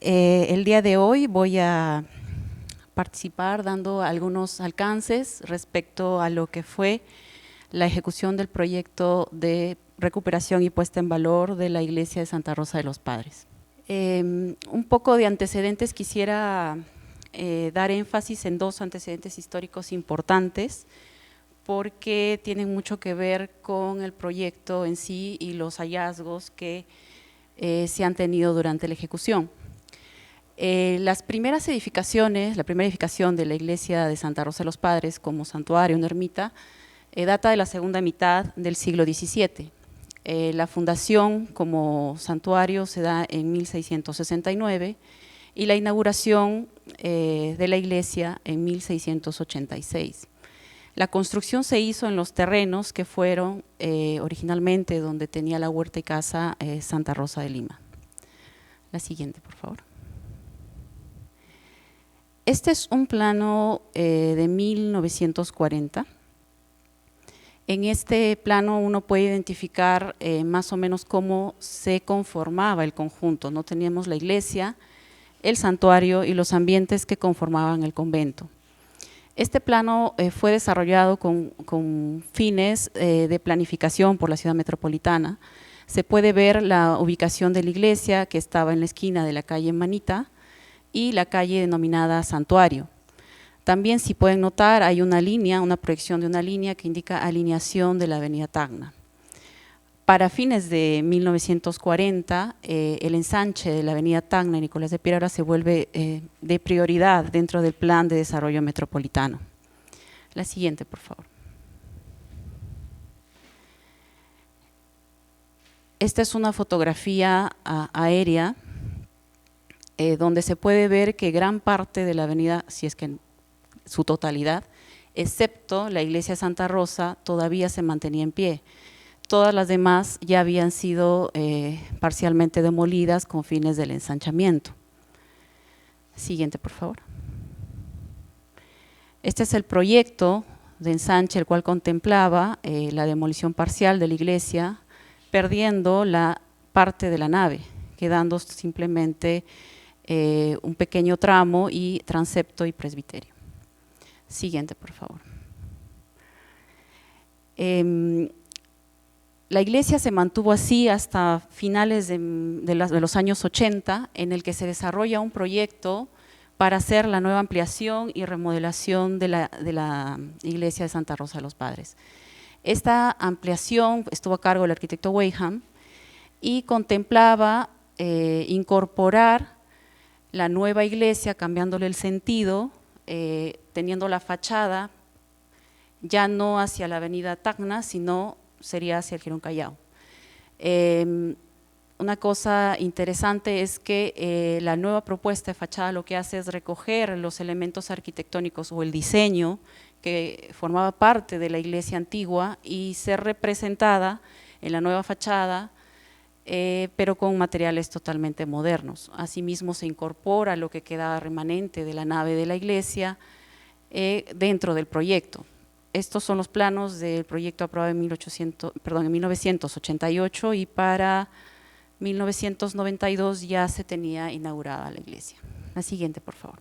El día de hoy voy a participar dando algunos alcances respecto a lo que fue la ejecución del proyecto de recuperación y puesta en valor de la Iglesia de Santa Rosa de los Padres. Un poco de antecedentes, quisiera dar énfasis en dos antecedentes históricos importantes porque tienen mucho que ver con el proyecto en sí y los hallazgos que se han tenido durante la ejecución. Las primeras edificaciones, la primera edificación de la iglesia de Santa Rosa de los Padres como santuario, una ermita, data de la segunda mitad del siglo XVII. La fundación como santuario se da en 1669 y la inauguración de la iglesia en 1686. La construcción se hizo en los terrenos que fueron originalmente donde tenía la huerta y casa Santa Rosa de Lima. La siguiente, por favor. Este es un plano de 1940. En este plano uno puede identificar más o menos cómo se conformaba el conjunto, ¿no? Teníamos la iglesia, el santuario y los ambientes que conformaban el convento. Este plano fue desarrollado con fines de planificación por la ciudad metropolitana. Se puede ver la ubicación de la iglesia que estaba en la esquina de la calle Manita y la calle denominada Santuario. También, si pueden notar, hay una línea, una proyección de una línea que indica alineación de la avenida Tacna. Para fines de 1940, el ensanche de la avenida Tacna y Nicolás de Piedra se vuelve de prioridad dentro del plan de desarrollo metropolitano. La siguiente, por favor. Esta es una fotografía aérea donde se puede ver que gran parte de la avenida, si es que en su totalidad, excepto la iglesia de Santa Rosa, todavía se mantenía en pie. Todas las demás ya habían sido parcialmente demolidas con fines del ensanchamiento. Siguiente, por favor. Este es el proyecto de ensanche, el cual contemplaba la demolición parcial de la iglesia, perdiendo la parte de la nave, quedando simplemente un pequeño tramo y transepto y presbiterio. Siguiente, por favor. La iglesia se mantuvo así hasta finales de los años 80, en el que se desarrolla un proyecto para hacer la nueva ampliación y remodelación de la iglesia de Santa Rosa de los Padres. Esta ampliación estuvo a cargo del arquitecto Weyham y contemplaba incorporar la nueva iglesia, cambiándole el sentido, teniendo la fachada ya no hacia la avenida Tacna, sino sería hacia el Jirón Callao. Una cosa interesante es que la nueva propuesta de fachada lo que hace es recoger los elementos arquitectónicos o el diseño que formaba parte de la iglesia antigua y ser representada en la nueva fachada, pero con materiales totalmente modernos. Asimismo se incorpora lo que quedaba remanente de la nave de la iglesia dentro del proyecto. Estos son los planos del proyecto aprobado en 1988 y para 1992 ya se tenía inaugurada la iglesia. La siguiente, por favor.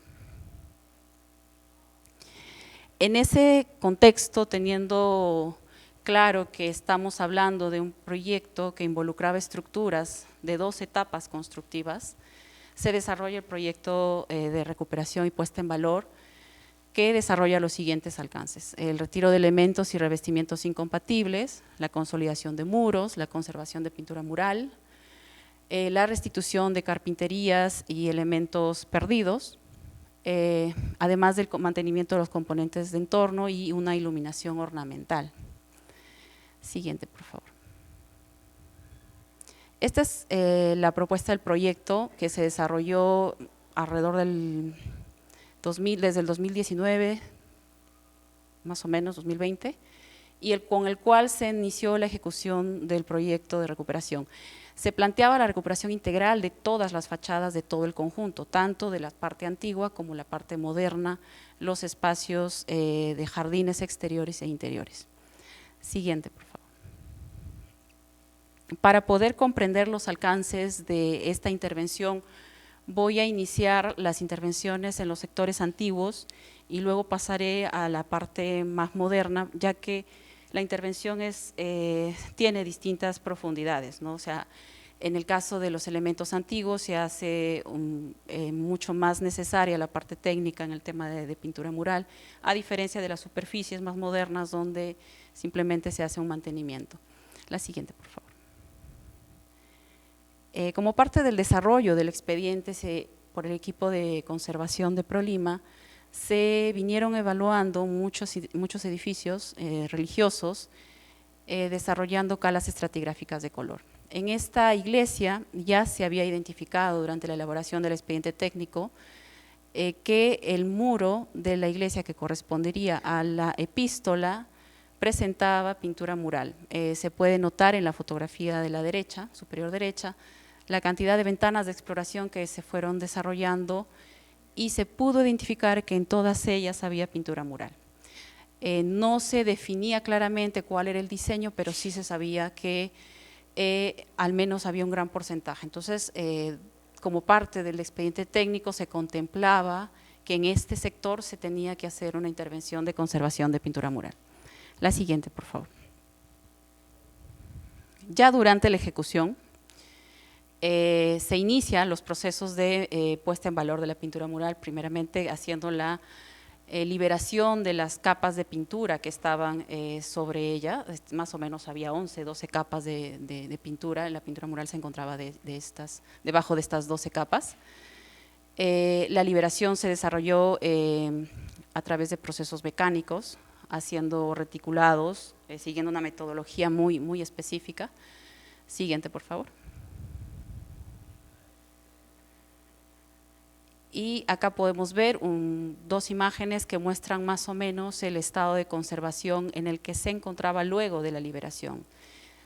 En ese contexto, teniendo claro que estamos hablando de un proyecto que involucraba estructuras de 2 etapas constructivas, se desarrolla el proyecto de recuperación y puesta en valor, que desarrolla los siguientes alcances: el retiro de elementos y revestimientos incompatibles, la consolidación de muros, la conservación de pintura mural, la restitución de carpinterías y elementos perdidos, además del mantenimiento de los componentes de entorno y una iluminación ornamental. Siguiente, por favor. Esta es la propuesta del proyecto que se desarrolló alrededor del 2000, desde el 2019, más o menos 2020, y con el cual se inició la ejecución del proyecto de recuperación. Se planteaba la recuperación integral de todas las fachadas de todo el conjunto, tanto de la parte antigua como la parte moderna, los espacios de jardines exteriores e interiores. Siguiente, por favor. Para poder comprender los alcances de esta intervención Voy a iniciar las intervenciones en los sectores antiguos y luego pasaré a la parte más moderna, ya que la intervención tiene distintas profundidades, ¿no? O sea, en el caso de los elementos antiguos se hace mucho más necesaria la parte técnica en el tema de pintura mural, a diferencia de las superficies más modernas donde simplemente se hace un mantenimiento. La siguiente, por favor. Como parte del desarrollo del expediente por el equipo de conservación de ProLima, se vinieron evaluando muchos edificios religiosos, desarrollando calas estratigráficas de color. En esta iglesia ya se había identificado durante la elaboración del expediente técnico que el muro de la iglesia que correspondería a la epístola presentaba pintura mural. Se puede notar en la fotografía de la derecha, superior derecha, la cantidad de ventanas de exploración que se fueron desarrollando y se pudo identificar que en todas ellas había pintura mural. No se definía claramente cuál era el diseño, pero sí se sabía que al menos había un gran porcentaje. Entonces, como parte del expediente técnico se contemplaba que en este sector se tenía que hacer una intervención de conservación de pintura mural. La siguiente, por favor. Ya durante la ejecución, se inician los procesos de puesta en valor de la pintura mural, primeramente haciendo la liberación de las capas de pintura que estaban sobre ella. Más o menos había 11, 12 capas de pintura. La pintura mural se encontraba debajo de estas 12 capas. La liberación se desarrolló a través de procesos mecánicos, haciendo reticulados, siguiendo una metodología muy específica. Siguiente, por favor. Y acá podemos ver dos imágenes que muestran más o menos el estado de conservación en el que se encontraba luego de la liberación.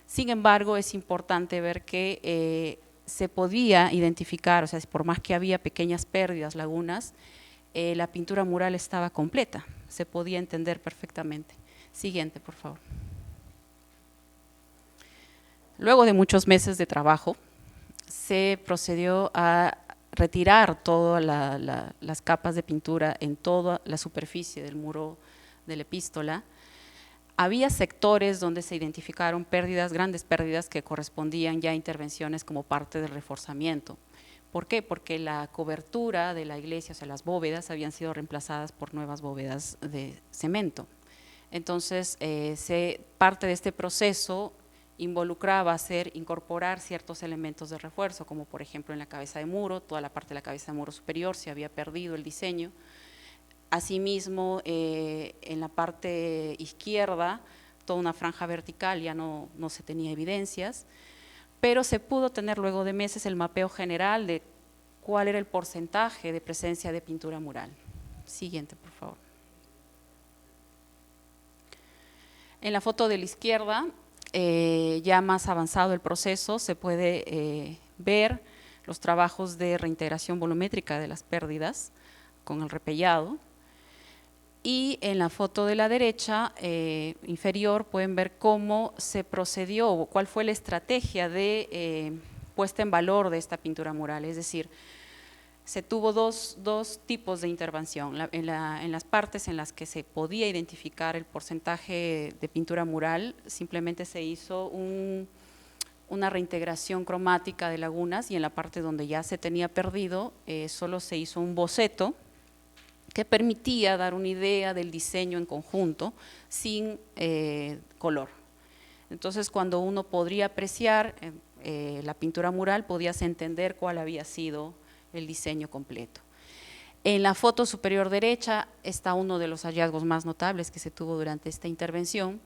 Sin embargo, es importante ver que se podía identificar, o sea, por más que había pequeñas pérdidas, lagunas, la pintura mural estaba completa, se podía entender perfectamente. Siguiente, por favor. Luego de muchos meses de trabajo, se procedió a retirar todas las capas de pintura en toda la superficie del muro de la epístola. Había sectores donde se identificaron pérdidas, grandes pérdidas que correspondían ya a intervenciones como parte del reforzamiento. ¿Por qué? Porque la cobertura de la iglesia, o sea, las bóvedas, habían sido reemplazadas por nuevas bóvedas de cemento. Entonces, parte de este proceso involucraba incorporar ciertos elementos de refuerzo, como por ejemplo en la cabeza de muro, toda la parte de la cabeza de muro superior se había perdido el diseño. Asimismo, en la parte izquierda, toda una franja vertical ya no se tenía evidencias, pero se pudo tener luego de meses el mapeo general de cuál era el porcentaje de presencia de pintura mural. Siguiente, por favor. En la foto de la izquierda, ya más avanzado el proceso, se puede ver los trabajos de reintegración volumétrica de las pérdidas con el repellado. Y en la foto de la derecha inferior pueden ver cómo se procedió o cuál fue la estrategia de puesta en valor de esta pintura mural. Es decir, se tuvo dos tipos de intervención. En las partes en las que se podía identificar el porcentaje de pintura mural, simplemente se hizo una reintegración cromática de lagunas, y en la parte donde ya se tenía perdido, solo se hizo un boceto que permitía dar una idea del diseño en conjunto sin color. Entonces, cuando uno podría apreciar la pintura mural, podías entender cuál había sido el diseño completo. En la foto superior derecha está uno de los hallazgos más notables que se tuvo durante esta intervención,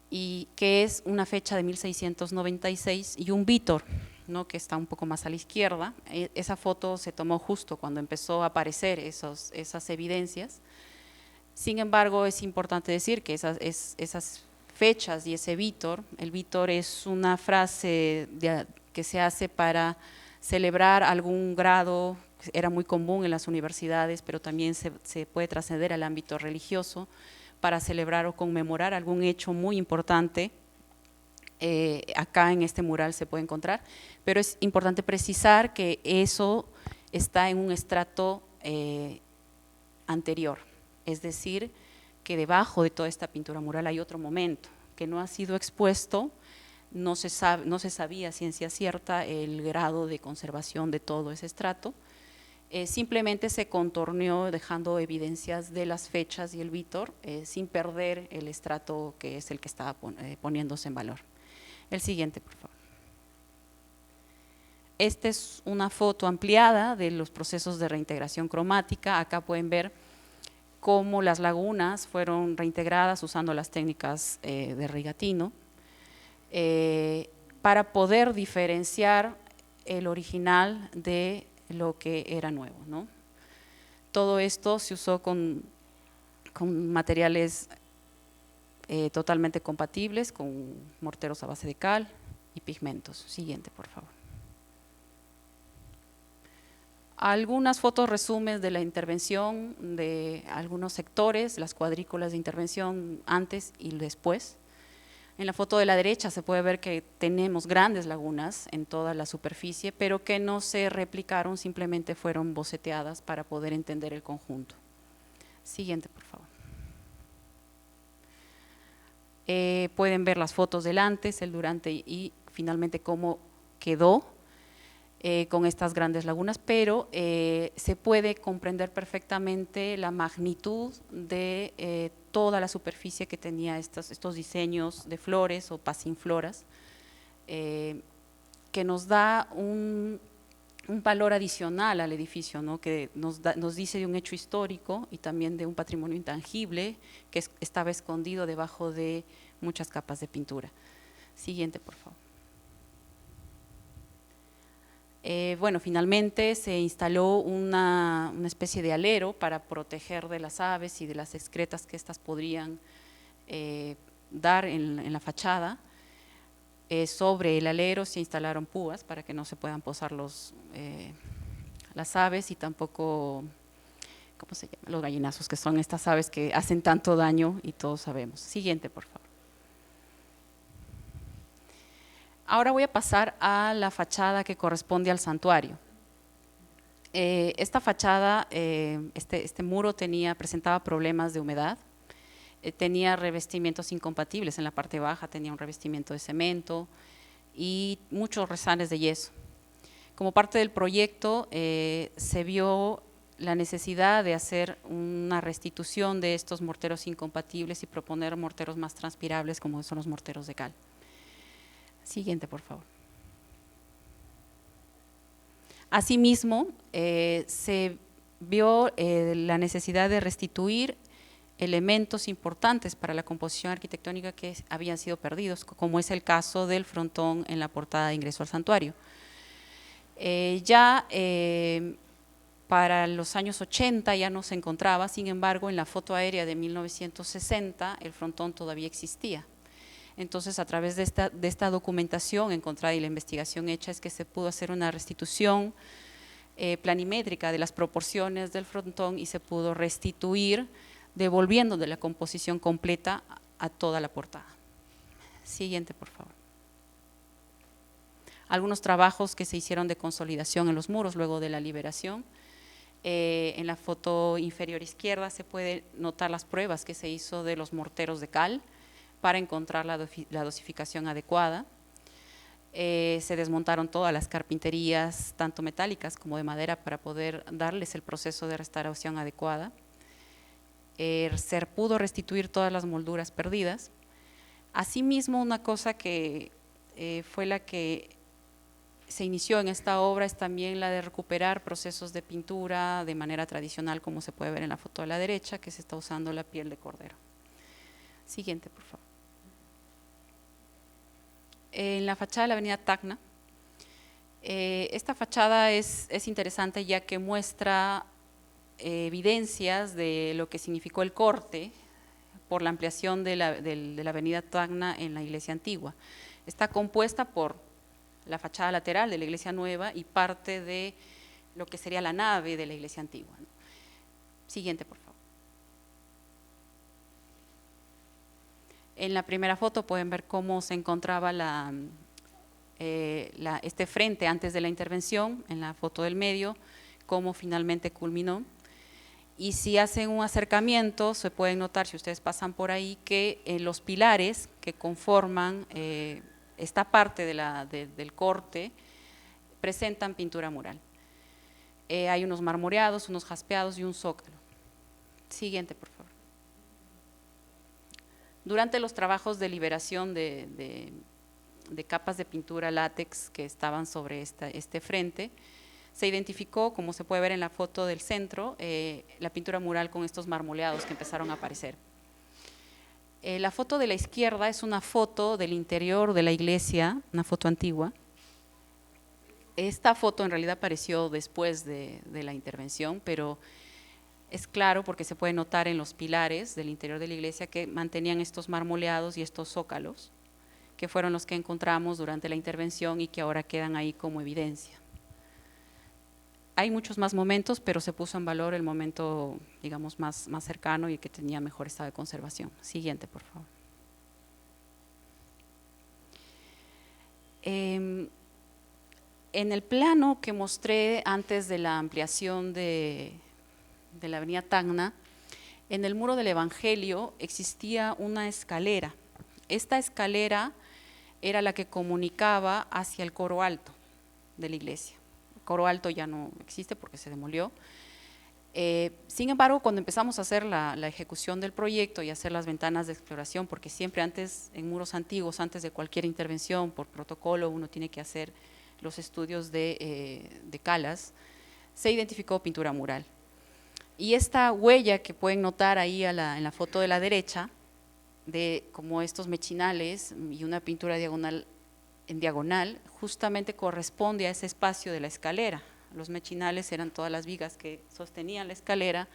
y que es una fecha de 1696 y un vítor, ¿no?, que está un poco más a la izquierda. Esa foto se tomó justo cuando empezó a aparecer esas evidencias. Sin embargo, es importante decir que esas fechas y ese vítor, el vítor es una frase que se hace para celebrar algún grado, era muy común en las universidades, pero también se puede trascender al ámbito religioso para celebrar o conmemorar algún hecho muy importante. Acá en este mural se puede encontrar, pero es importante precisar que eso está en un estrato anterior, es decir, que debajo de toda esta pintura mural hay otro momento que no ha sido expuesto. No se sabía a ciencia cierta el grado de conservación de todo ese estrato. Simplemente se contorneó dejando evidencias de las fechas y el vítor sin perder el estrato que es el que estaba poniéndose en valor. El siguiente, por favor. Esta es una foto ampliada de los procesos de reintegración cromática. Acá pueden ver cómo las lagunas fueron reintegradas usando las técnicas de Rigatino para poder diferenciar el original de lo que era nuevo, ¿no? Todo esto se usó con materiales totalmente compatibles, con morteros a base de cal y pigmentos. Siguiente, por favor. Algunas fotos resumen de la intervención de algunos sectores, las cuadrículas de intervención antes y después. En la foto de la derecha se puede ver que tenemos grandes lagunas en toda la superficie, pero que no se replicaron, simplemente fueron boceteadas para poder entender el conjunto. Siguiente, por favor. Pueden ver las fotos del antes, el durante y finalmente cómo quedó con estas grandes lagunas, pero se puede comprender perfectamente la magnitud de toda la superficie que tenía estos diseños de flores o pasínfloras, que nos da un valor adicional al edificio, ¿no? Que nos dice de un hecho histórico y también de un patrimonio intangible que estaba escondido debajo de muchas capas de pintura. Siguiente, por favor. Bueno, finalmente se instaló una especie de alero para proteger de las aves y de las excretas que éstas podrían dar en la fachada. Sobre el alero se instalaron púas para que no se puedan posar las aves y tampoco, ¿cómo se llama? Los gallinazos, que son estas aves que hacen tanto daño y todos sabemos. Siguiente, por favor. Ahora voy a pasar a la fachada que corresponde al santuario. Esta fachada, este muro presentaba problemas de humedad, tenía revestimientos incompatibles. En la parte baja tenía un revestimiento de cemento y muchos rezanes de yeso. Como parte del proyecto se vio la necesidad de hacer una restitución de estos morteros incompatibles y proponer morteros más transpirables como son los morteros de cal. Siguiente, por favor. Asimismo, se vio la necesidad de restituir elementos importantes para la composición arquitectónica que habían sido perdidos, como es el caso del frontón en la portada de ingreso al santuario. Para los años 80 ya no se encontraba, sin embargo, en la foto aérea de 1960 el frontón todavía existía. Entonces, a través de esta documentación encontrada y la investigación hecha es que se pudo hacer una restitución planimétrica de las proporciones del frontón y se pudo restituir, devolviendo de la composición completa a toda la portada. Siguiente, por favor. Algunos trabajos que se hicieron de consolidación en los muros luego de la liberación. En la foto inferior izquierda se puede notar las pruebas que se hizo de los morteros de cal para encontrar la dosificación adecuada. Se desmontaron todas las carpinterías, tanto metálicas como de madera, para poder darles el proceso de restauración adecuada. Se pudo restituir todas las molduras perdidas. Asimismo, una cosa que fue la que se inició en esta obra es también la de recuperar procesos de pintura de manera tradicional, como se puede ver en la foto de la derecha, que se está usando la piel de cordero. Siguiente, por favor. En la fachada de la avenida Tacna, esta fachada es interesante ya que muestra evidencias de lo que significó el corte por la ampliación de la avenida Tacna en la iglesia antigua. Está compuesta por la fachada lateral de la iglesia nueva y parte de lo que sería la nave de la iglesia antigua, ¿no? Siguiente, por favor. En la primera foto pueden ver cómo se encontraba este frente antes de la intervención. En la foto del medio, cómo finalmente culminó. Y si hacen un acercamiento, se pueden notar, si ustedes pasan por ahí, que los pilares que conforman esta parte del corte presentan pintura mural. Hay unos marmoreados, unos jaspeados y un zócalo. Siguiente, por favor. Durante los trabajos de liberación de capas de pintura látex que estaban sobre este frente, se identificó, como se puede ver en la foto del centro, la pintura mural con estos marmoleados que empezaron a aparecer. La foto de la izquierda es una foto del interior de la iglesia, una foto antigua. Esta foto en realidad apareció después de la intervención, pero es claro porque se puede notar en los pilares del interior de la iglesia que mantenían estos marmoleados y estos zócalos, que fueron los que encontramos durante la intervención y que ahora quedan ahí como evidencia. Hay muchos más momentos, pero se puso en valor el momento, digamos, más cercano y que tenía mejor estado de conservación. Siguiente, por favor. En el plano que mostré antes de la ampliación de la avenida Tacna, en el muro del Evangelio existía una escalera. Esta escalera era la que comunicaba hacia el coro alto de la iglesia. El coro alto ya no existe porque se demolió. Sin embargo, cuando empezamos a hacer la ejecución del proyecto y hacer las ventanas de exploración, porque siempre antes, en muros antiguos, antes de cualquier intervención, por protocolo, uno tiene que hacer los estudios de calas, se identificó pintura mural. Y esta huella que pueden notar ahí en la foto de la derecha, de como estos mechinales y una pintura en diagonal, justamente corresponde a ese espacio de la escalera. Los mechinales eran todas las vigas que sostenían la escalera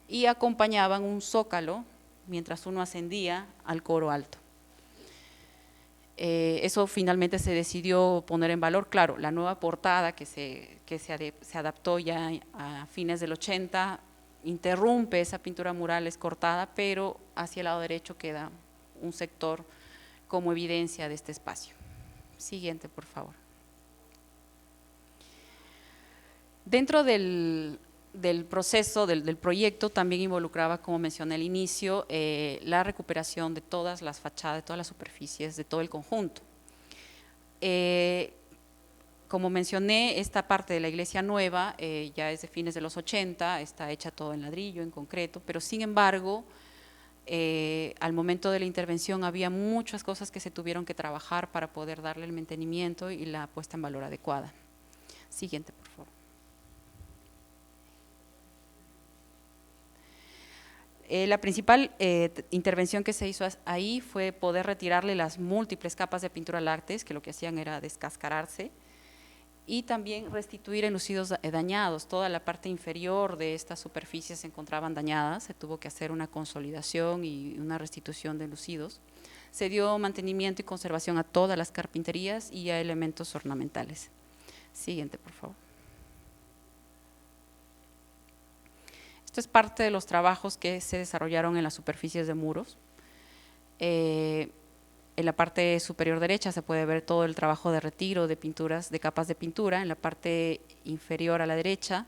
y acompañaban un zócalo mientras uno ascendía al coro alto. Eso finalmente se decidió poner en valor. Claro, la nueva portada que se adaptó ya a fines del 80 interrumpe esa pintura mural escortada, pero hacia el lado derecho queda un sector como evidencia de este espacio. Siguiente, por favor. Dentro del proceso, del proyecto, también involucraba, como mencioné al inicio, la recuperación de todas las fachadas, de todas las superficies, de todo el conjunto. Como mencioné, esta parte de la iglesia nueva ya es de fines de los 80, está hecha todo en ladrillo, en concreto, pero sin embargo, al momento de la intervención había muchas cosas que se tuvieron que trabajar para poder darle el mantenimiento y la puesta en valor adecuada. Siguiente, por favor. La principal intervención que se hizo ahí fue poder retirarle las múltiples capas de pintura látex, que lo que hacían era descascararse, y también restituir enlucidos dañados. Toda la parte inferior de estas superficies se encontraban dañadas, se tuvo que hacer una consolidación y una restitución de enlucidos. Se dio mantenimiento y conservación a todas las carpinterías y a elementos ornamentales. Siguiente, por favor. Esto es parte de los trabajos que se desarrollaron en las superficies de muros. En la parte superior derecha se puede ver todo el trabajo de retiro de pinturas, de capas de pintura. En la parte inferior a la derecha,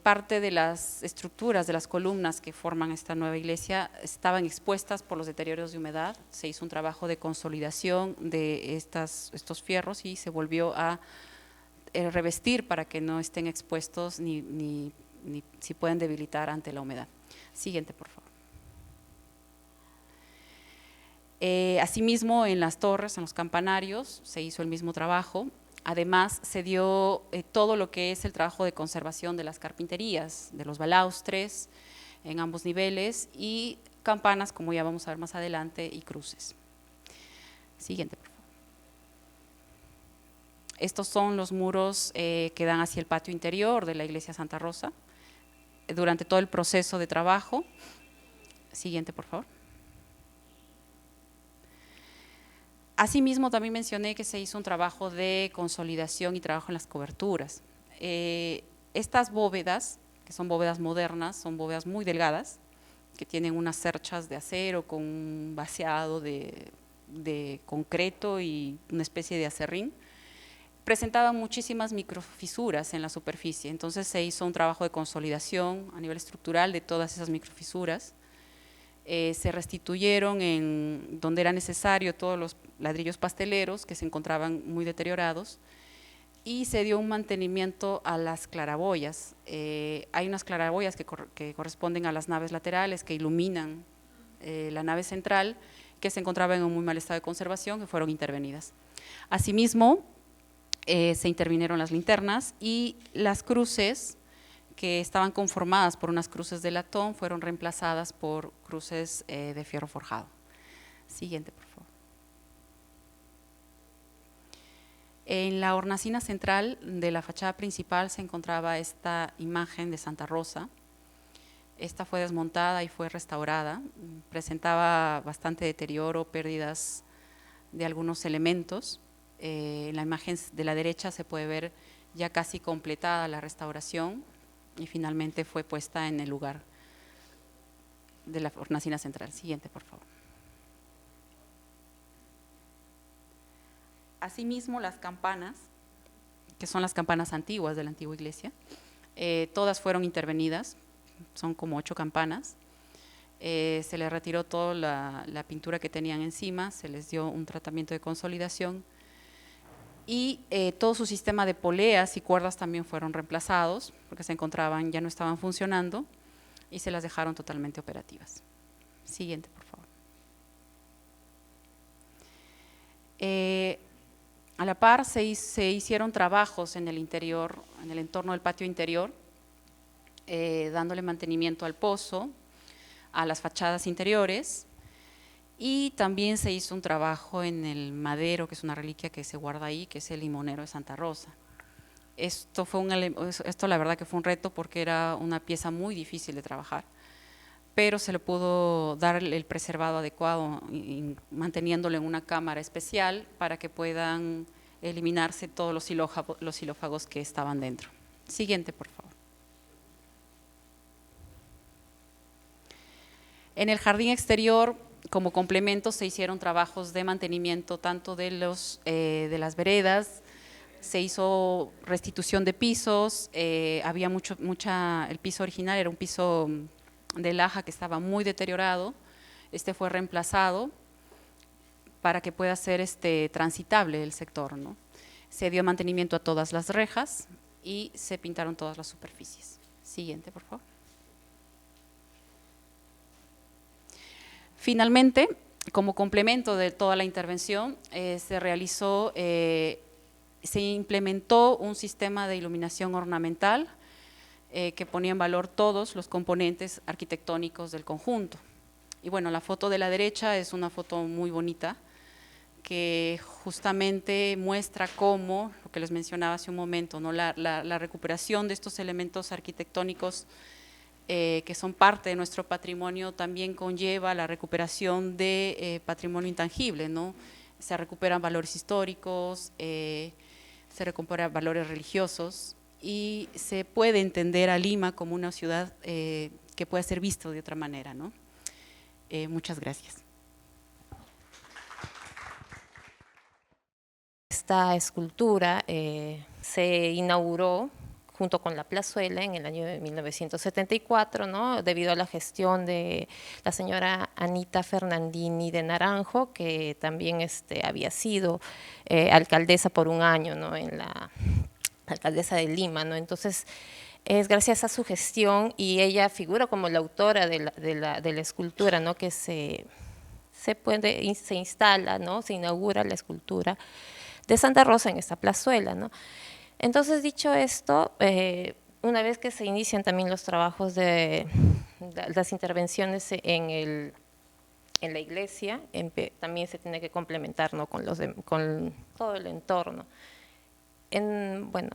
parte de las estructuras de las columnas que forman esta nueva iglesia estaban expuestas por los deterioros de humedad. Se hizo un trabajo de consolidación de estos fierros y se volvió a revestir para que no estén expuestos ni si pueden debilitar ante la humedad. Siguiente, por favor. Asimismo, en las torres, en los campanarios, se hizo el mismo trabajo. Además, se dio todo lo que es el trabajo de conservación de las carpinterías, de los balaustres en ambos niveles y campanas, como ya vamos a ver más adelante, y cruces. Siguiente, por favor. Estos son los muros que dan hacia el patio interior de la iglesia Santa Rosa durante todo el proceso de trabajo. Siguiente, por favor. Asimismo, también mencioné que se hizo un trabajo de consolidación y trabajo en las coberturas. Estas bóvedas, que son bóvedas modernas, son bóvedas muy delgadas, que tienen unas cerchas de acero con un vaciado de concreto y una especie de acerrín. presentaban muchísimas microfisuras en la superficie. Entonces se hizo un trabajo de consolidación a nivel estructural de todas esas microfisuras. Se restituyeron en donde era necesario todos los ladrillos pasteleros que se encontraban muy deteriorados, y se dio un mantenimiento a las claraboyas. Hay unas claraboyas que corresponden a las naves laterales que iluminan la nave central, que se encontraba en un muy mal estado de conservación, que fueron intervenidas. Asimismo, se intervinieron las linternas, y las cruces que estaban conformadas por unas cruces de latón fueron reemplazadas por cruces de fierro forjado. Siguiente, por favor. En la hornacina central de la fachada principal se encontraba esta imagen de Santa Rosa. Esta fue desmontada y fue restaurada. Presentaba bastante deterioro, pérdidas de algunos elementos. En la imagen de la derecha se puede ver ya casi completada la restauración, y finalmente fue puesta en el lugar de la hornacina central. Siguiente, por favor. Asimismo, las campanas, que son las campanas antiguas de la antigua iglesia, todas fueron intervenidas, son como 8 campanas. Se les retiró toda la pintura que tenían encima, se les dio un tratamiento de consolidación, y todo su sistema de poleas y cuerdas también fueron reemplazados, porque se encontraban, ya no estaban funcionando, y se las dejaron totalmente operativas. Siguiente, por favor. A la par se hicieron trabajos en el interior, en el entorno del patio interior, dándole mantenimiento al pozo, a las fachadas interiores, y también se hizo un trabajo en el madero, que es una reliquia que se guarda ahí, que es el limonero de Santa Rosa. Esto la verdad que fue un reto, porque era una pieza muy difícil de trabajar, pero se le pudo dar el preservado adecuado, manteniéndolo en una cámara especial para que puedan eliminarse todos los xilófagos que estaban dentro. Siguiente, por favor. En el jardín exterior, como complemento, se hicieron trabajos de mantenimiento tanto de las veredas, se hizo restitución de pisos, había el piso original era un piso de laja que estaba muy deteriorado. Este fue reemplazado para que pueda ser transitable el sector, ¿no? Se dio mantenimiento a todas las rejas y se pintaron todas las superficies. Siguiente, por favor. Finalmente, como complemento de toda la intervención, se implementó un sistema de iluminación ornamental que ponía en valor todos los componentes arquitectónicos del conjunto. Y bueno, la foto de la derecha es una foto muy bonita, que justamente muestra cómo, lo que les mencionaba hace un momento, ¿no? la recuperación de estos elementos arquitectónicos que son parte de nuestro patrimonio también conlleva la recuperación de patrimonio intangible, ¿no? Se recuperan valores históricos, se recuperan valores religiosos, y se puede entender a Lima como una ciudad que puede ser visto de otra manera, ¿no? Muchas gracias. Esta escultura se inauguró junto con la plazuela en el año de 1974, ¿no? Debido a la gestión de la señora Anita Fernandini de Naranjo, que también había sido alcaldesa por un año, ¿no? En la alcaldesa de Lima, ¿no? Entonces, es gracias a su gestión, y ella figura como la autora de la escultura, ¿no? Que se instala, ¿no? Se inaugura la escultura de Santa Rosa en esta plazuela, ¿no? Entonces, dicho esto, una vez que se inician también los trabajos de las intervenciones en la iglesia, también se tiene que complementar, ¿no? con todo el entorno. Bueno,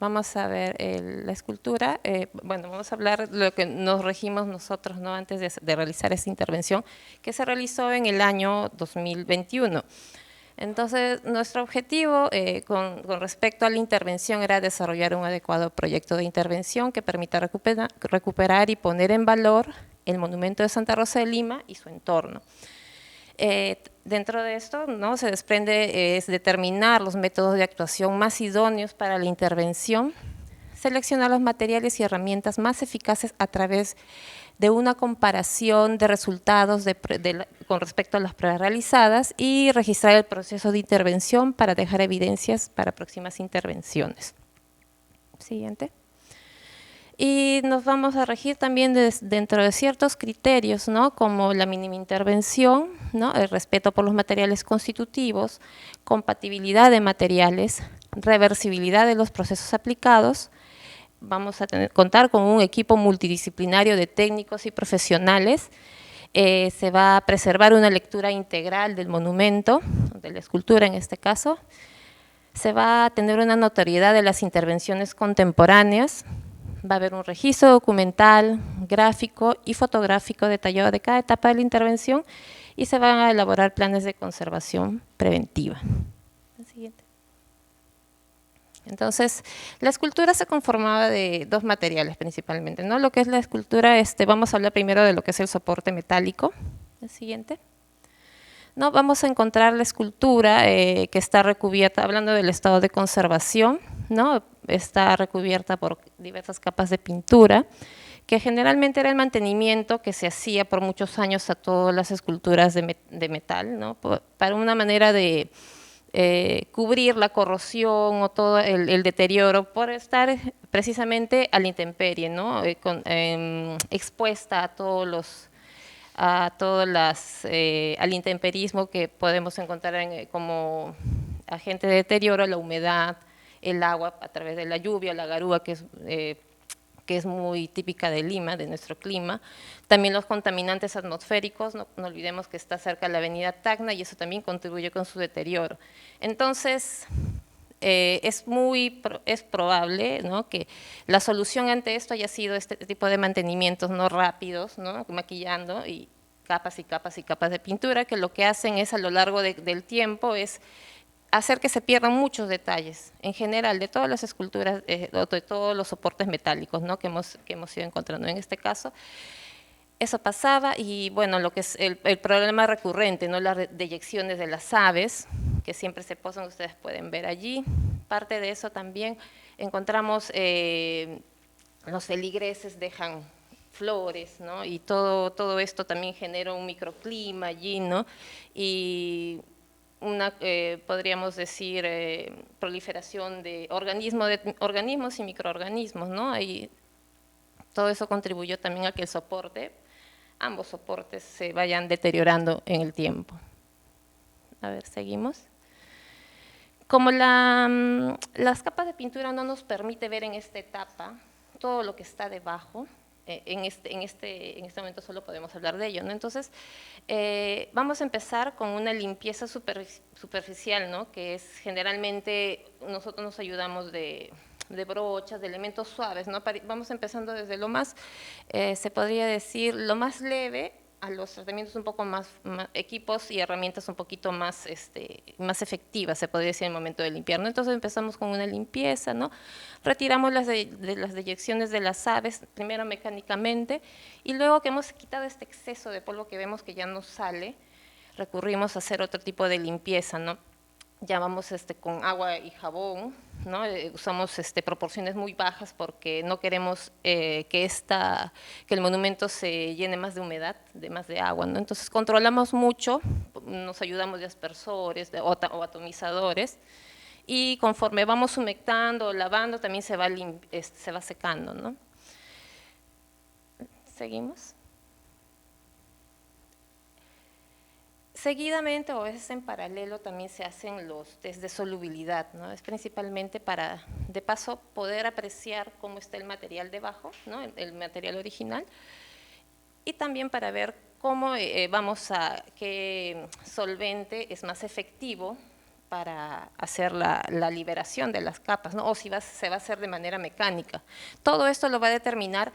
vamos a ver la escultura. Bueno, vamos a hablar de lo que nos regimos nosotros, ¿no? Antes de realizar esta intervención, que se realizó en el año 2021. Entonces, nuestro objetivo con respecto a la intervención era desarrollar un adecuado proyecto de intervención que permita recuperar y poner en valor el monumento de Santa Rosa de Lima y su entorno. Dentro de esto, ¿no?, se desprende es determinar los métodos de actuación más idóneos para la intervención, seleccionar los materiales y herramientas más eficaces a través de una comparación de resultados con respecto a las pruebas realizadas y registrar el proceso de intervención para dejar evidencias para próximas intervenciones. Siguiente. Y nos vamos a regir también dentro de ciertos criterios, ¿no?, como la mínima intervención, ¿no?, el respeto por los materiales constitutivos, compatibilidad de materiales, reversibilidad de los procesos aplicados. Vamos a contar con un equipo multidisciplinario de técnicos y profesionales. Se va a preservar una lectura integral del monumento, de la escultura en este caso. Se va a tener una notoriedad de las intervenciones contemporáneas. Va a haber un registro documental, gráfico y fotográfico detallado de cada etapa de la intervención y se van a elaborar planes de conservación preventiva. La siguiente. Entonces, la escultura se conformaba de dos materiales principalmente, ¿no? Lo que es la escultura, vamos a hablar primero de lo que es el soporte metálico. El siguiente. No, vamos a encontrar la escultura que está recubierta, hablando del estado de conservación, ¿no?, está recubierta por diversas capas de pintura, que generalmente era el mantenimiento que se hacía por muchos años a todas las esculturas de metal, ¿no?, para una manera de cubrir la corrosión o todo el deterioro por estar precisamente a la intemperie, ¿no?, expuesta a todos al intemperismo que podemos encontrar como agente de deterioro, la humedad, el agua a través de la lluvia, la garúa que es muy típica de Lima, de nuestro clima. También los contaminantes atmosféricos, no olvidemos que está cerca de la avenida Tacna y eso también contribuye con su deterioro. Entonces, es probable, ¿no?, que la solución ante esto haya sido este tipo de mantenimientos no rápidos, ¿no?, maquillando y capas y capas y capas de pintura, que lo que hacen es a lo largo del tiempo es hacer que se pierdan muchos detalles, en general, de todas las esculturas, de todos los soportes metálicos, ¿no?, que hemos ido encontrando. En este caso, eso pasaba y, bueno, lo que es el problema recurrente, ¿no?, las deyecciones de las aves, que siempre se posan, ustedes pueden ver allí. Parte de eso también encontramos, los feligreses dejan flores, ¿no?, y todo esto también genera un microclima allí, ¿no?, y podríamos decir, proliferación de organismos y microorganismos, ¿no? Y todo eso contribuyó también a que el soporte, ambos soportes, se vayan deteriorando en el tiempo. A ver, seguimos. Como las capas de pintura no nos permite ver en esta etapa todo lo que está debajo, en este momento solo podemos hablar de ello, ¿no? Entonces, vamos a empezar con una limpieza superficial, ¿no?, que es generalmente, nosotros nos ayudamos de brochas, de elementos suaves, ¿no? Vamos empezando desde lo más, se podría decir, lo más leve, a los tratamientos un poco más equipos y herramientas un poquito más efectivas, se podría decir, en el momento de limpiar, ¿no? Entonces empezamos con una limpieza, ¿no? Retiramos las deyecciones de las aves, primero mecánicamente, y luego que hemos quitado este exceso de polvo que vemos que ya no sale, recurrimos a hacer otro tipo de limpieza, ¿no? Ya vamos con agua y jabón, ¿no? Usamos proporciones muy bajas porque no queremos que el monumento se llene más de humedad, más de agua, ¿no? Entonces controlamos mucho, nos ayudamos de aspersores o atomizadores y conforme vamos humectando, lavando, también se va secando, ¿no? Seguimos. Seguidamente, o a veces en paralelo, también se hacen los test de solubilidad, ¿no? Es principalmente para, de paso, poder apreciar cómo está el material debajo, ¿no?, el material original, y también para ver cómo qué solvente es más efectivo para hacer la liberación de las capas, ¿no?, o si se va a hacer de manera mecánica. Todo esto lo va a determinar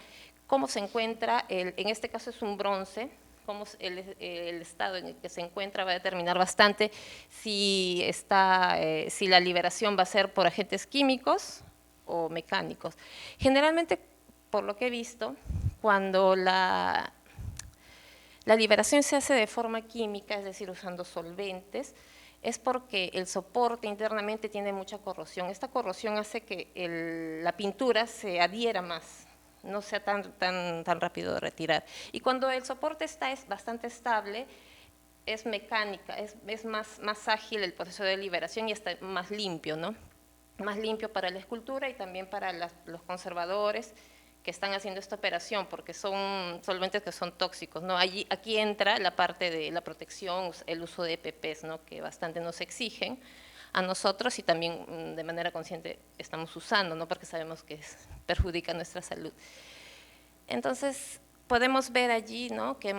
cómo se encuentra, en este caso es un bronce, cómo el estado en el que se encuentra va a determinar bastante si la liberación va a ser por agentes químicos o mecánicos. Generalmente, por lo que he visto, cuando la la liberación se hace de forma química, es decir, usando solventes, es porque el soporte internamente tiene mucha corrosión. Esta corrosión hace que la pintura se adhiera más, no sea tan rápido de retirar. Y cuando el soporte es bastante estable, es mecánica, es más ágil el proceso de liberación y está más limpio, ¿no? Más limpio para la escultura y también para los conservadores que están haciendo esta operación, porque son solventes que son tóxicos, ¿no? Aquí entra la parte de la protección, el uso de EPPs, ¿no? Que bastante nos exigen a nosotros y también de manera consciente estamos usando, ¿no? Porque sabemos que perjudica nuestra salud. Entonces, podemos ver allí, ¿no? Que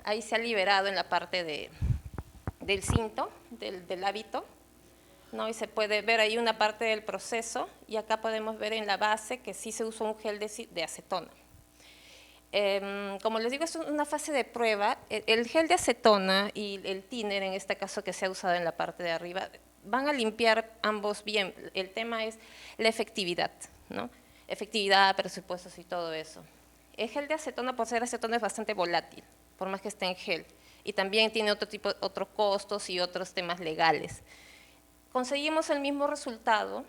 ahí se ha liberado en la parte del cinto, del hábito, ¿no? Y se puede ver ahí una parte del proceso, y acá podemos ver en la base que sí se usó un gel de acetona. Como les digo, es una fase de prueba. El gel de acetona y el thinner, en este caso que se ha usado en la parte de arriba, van a limpiar ambos bien. El tema es la efectividad, ¿no? Efectividad, presupuestos y todo eso. El gel de acetona, por ser acetona, es bastante volátil, por más que esté en gel, y también tiene otros costos y otros temas legales. Conseguimos el mismo resultado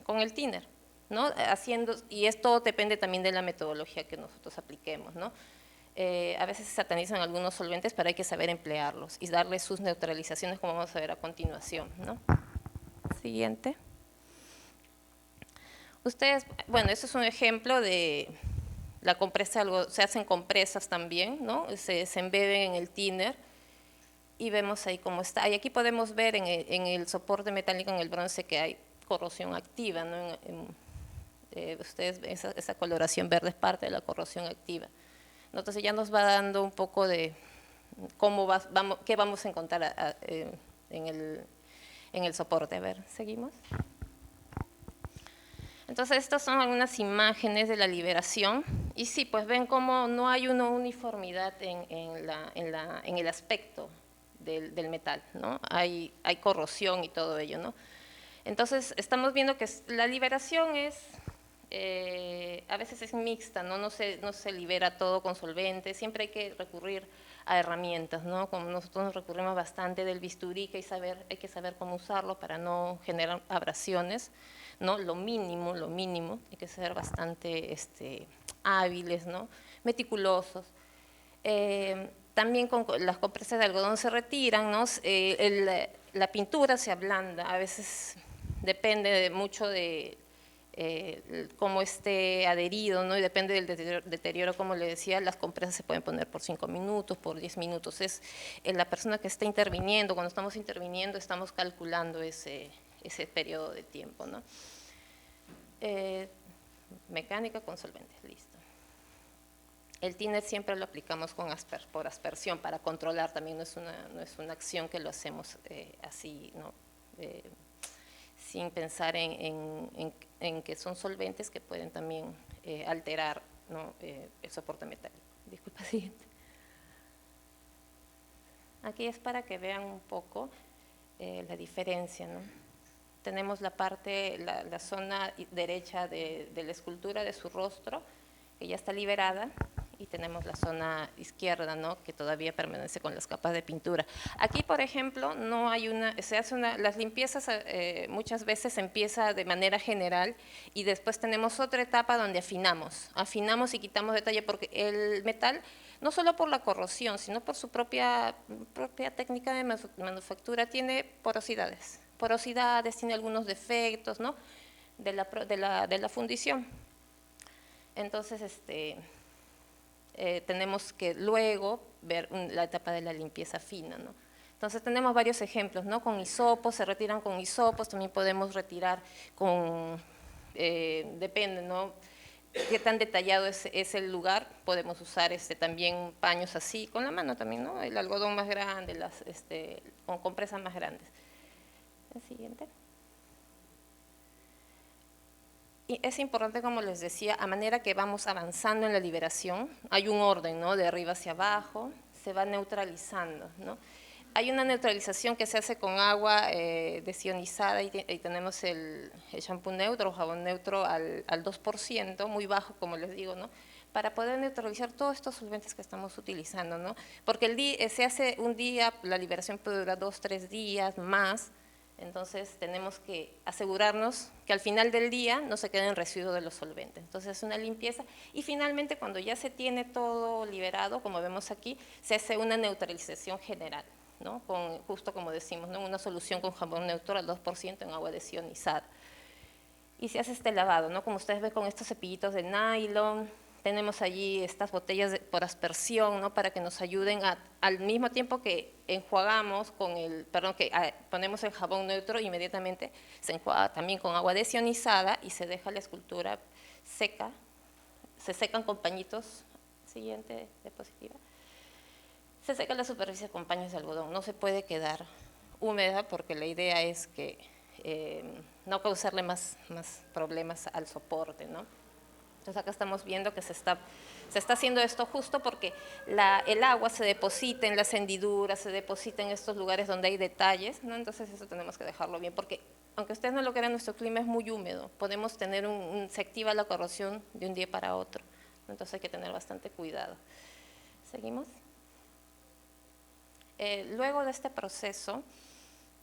con el thinner, ¿no? Y esto depende también de la metodología que nosotros apliquemos, ¿no? A veces se satanizan algunos solventes, pero hay que saber emplearlos y darles sus neutralizaciones, como vamos a ver a continuación, ¿no? Siguiente. Ustedes, bueno, este es un ejemplo de la compresa, se hacen compresas también, ¿no? Se embeben en el thinner y vemos ahí cómo está. Y aquí podemos ver en el soporte metálico, en el bronce, que hay corrosión activa, ¿no? Ustedes ven esa coloración verde, es parte de la corrosión activa. Entonces ya nos va dando un poco de qué vamos a encontrar en el soporte. A ver, ¿seguimos? Entonces estas son algunas imágenes de la liberación, y sí, pues ven cómo no hay una uniformidad en el aspecto del metal, ¿no? Hay corrosión y todo ello, ¿no? Entonces estamos viendo que la liberación a veces es mixta, ¿no? No se libera todo con solventes, siempre hay que recurrir a herramientas, ¿no? Como nosotros nos recurrimos bastante del bisturí, que hay que saber cómo usarlo para no generar abrasiones, ¿no? Lo mínimo, hay que ser bastante hábiles, ¿no? Meticulosos. También con las compresas de algodón se retiran, ¿no? La pintura se ablanda, a veces depende mucho de cómo esté adherido, ¿no? Y depende del deterioro, como le decía, las compresas se pueden poner por 5 minutos, por 10 minutos. Es la persona que está interviniendo, cuando estamos interviniendo estamos calculando ese periodo de tiempo, ¿no? Mecánica con solventes, listo. El thinner siempre lo aplicamos por aspersión, para controlar, también no es una acción que lo hacemos así, ¿no? Sin pensar en que son solventes que pueden también alterar, ¿no? El soporte metálico. Disculpa, siguiente. Aquí es para que vean un poco la diferencia, ¿no? Tenemos la zona derecha de la escultura de su rostro, que ya está liberada, y tenemos la zona izquierda, ¿no? Que todavía permanece con las capas de pintura. Aquí, por ejemplo, no hay las limpiezas muchas veces empieza de manera general, y después tenemos otra etapa donde afinamos y quitamos detalle, porque el metal, no solo por la corrosión, sino por su propia técnica de manufactura, tiene porosidades, tiene algunos defectos, ¿no? de la fundición. Entonces, tenemos que luego ver la etapa de la limpieza fina, ¿no? Entonces tenemos varios ejemplos, ¿no? Con hisopos, se retiran con hisopos, también podemos retirar depende, ¿no? Qué tan detallado es el lugar, podemos usar también paños así, con la mano también, ¿no? El algodón más grande, con compresas más grandes. El siguiente. Y es importante, como les decía, a manera que vamos avanzando en la liberación, hay un orden, ¿no? De arriba hacia abajo, se va neutralizando, ¿no? Hay una neutralización que se hace con agua desionizada, y tenemos el shampoo neutro o jabón neutro al 2%, muy bajo, como les digo, ¿no? para poder neutralizar todos estos solventes que estamos utilizando, ¿no? Porque se hace un día, la liberación puede durar 2, 3 días más, entonces tenemos que asegurarnos que al final del día no se queden residuos de los solventes. Entonces es una limpieza y finalmente cuando ya se tiene todo liberado, como vemos aquí, se hace una neutralización general, ¿no? Justo como decimos, ¿no? Una solución con jabón neutro al 2% en agua desionizada. Y se hace este lavado, ¿no? Como ustedes ven con estos cepillitos de nylon, tenemos allí estas botellas por aspersión, ¿no? Para que nos ayuden al mismo tiempo que enjuagamos ponemos el jabón neutro, inmediatamente se enjuaga también con agua desionizada y se deja la escultura seca, se secan con pañitos, siguiente diapositiva, se seca la superficie con paños de algodón, no se puede quedar húmeda porque la idea es que no causarle más problemas al soporte, ¿no? Entonces acá estamos viendo que se está haciendo esto justo porque el agua se deposita en las hendiduras, se deposita en estos lugares donde hay detalles, ¿no? Entonces eso tenemos que dejarlo bien porque aunque ustedes no lo crean, nuestro clima es muy húmedo, podemos tener se activa la corrosión de un día para otro, ¿no? Entonces hay que tener bastante cuidado. ¿Seguimos? Luego de este proceso,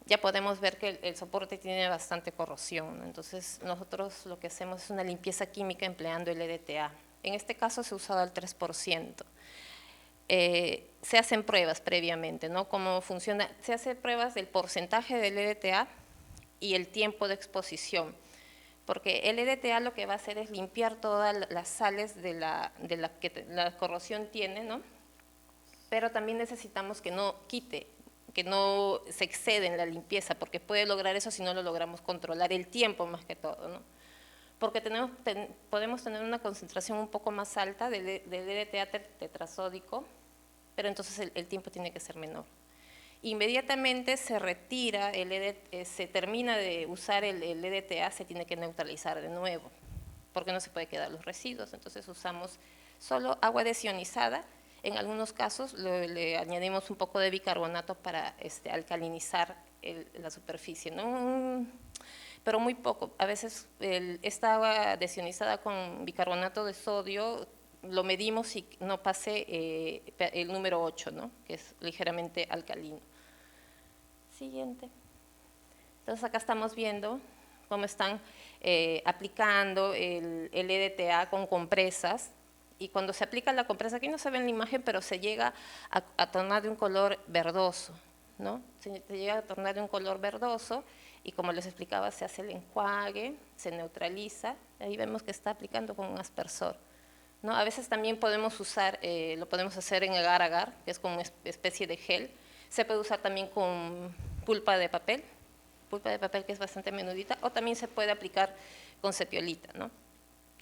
ya podemos ver que el soporte tiene bastante corrosión, ¿no? Entonces nosotros lo que hacemos es una limpieza química empleando el EDTA. En este caso se ha usado al 3%. Se hacen pruebas previamente, ¿no? ¿Cómo funciona? Se hacen pruebas del porcentaje del EDTA y el tiempo de exposición, porque el EDTA lo que va a hacer es limpiar todas las sales que la corrosión tiene, ¿no? Pero también necesitamos que no se excede en la limpieza, porque puede lograr eso si no lo logramos controlar el tiempo más que todo, ¿no? Porque podemos tener una concentración un poco más alta del EDTA tetrazódico, pero entonces el tiempo tiene que ser menor. Inmediatamente se retira, se termina de usar el EDTA, se tiene que neutralizar de nuevo, porque no se puede quedar los residuos, entonces usamos solo agua desionizada. En algunos casos le añadimos un poco de bicarbonato para alcalinizar la superficie, ¿no? Pero muy poco. A veces esta agua desionizada con bicarbonato de sodio lo medimos y no pase el número 8, ¿no? Que es ligeramente alcalino. Siguiente. Entonces acá estamos viendo cómo están aplicando el EDTA con compresas. Y cuando se aplica la compresa, aquí no se ve en la imagen, pero se llega a tornar de un color verdoso, ¿no? Se llega a tornar de un color verdoso y como les explicaba, se hace el enjuague, se neutraliza, ahí vemos que está aplicando con un aspersor, ¿no? A veces también podemos usar, lo podemos hacer en agar-agar, que es como una especie de gel, se puede usar también con pulpa de papel que es bastante menudita, o también se puede aplicar con cepiolita, ¿no?